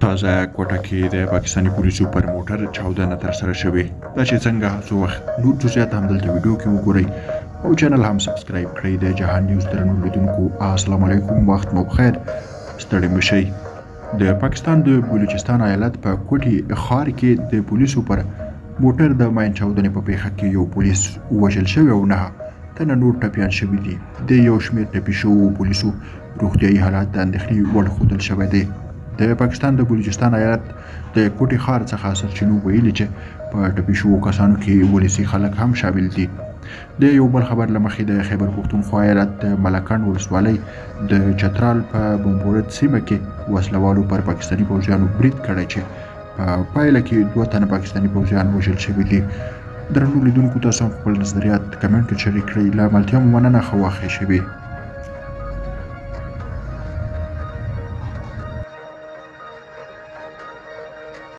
تازه کوټه کې د پاکستاني پولیسو پر موټر چاودنه ترسره شوې ده چې څنګه څو وخت نور جزئیات هم دلته ویډیو کې وګورئ او چینل هم سبسکرایب کړئ. د جهان نیوز درنو لیدونکو السلام علیکم، وخت مو بخیر، ستړي مه شئ. د پاکستان د بلوچستان ایالت په کوټي ښار کې د پولیسو پر موټر د ماین چاودنې په پیښه کې یو پولیس وژل شوی او 9 تنه نور ټپیان شوي دي. د یو شمېر ټپي شوو پولیسو روغتیایي حالات د اندېښنې وړ ښودل شوی دی. د پاکستان د بلوچستان ایالت د کوټي ښار څخه سرچینو ویلي چې په ټپي شوو کسانو کې ولسي خلک هم شامل دي. د یو بل خبر له مخې د خیبر پښتونخوا ایالت د ملکند ولسوالۍ د چترال په بمبورت سیمه کې وسلوالو پر پاکستاني پوځیانو برید کړی چې په پایله کې 2 تنه پاکستاني پوځیان وژل شوي دي. درنو لیدونکو، تاسو هم خپل نظریات کمنټ کې شریک کړئ. له ملتیا مو مننه، ښه وخت یې شوي.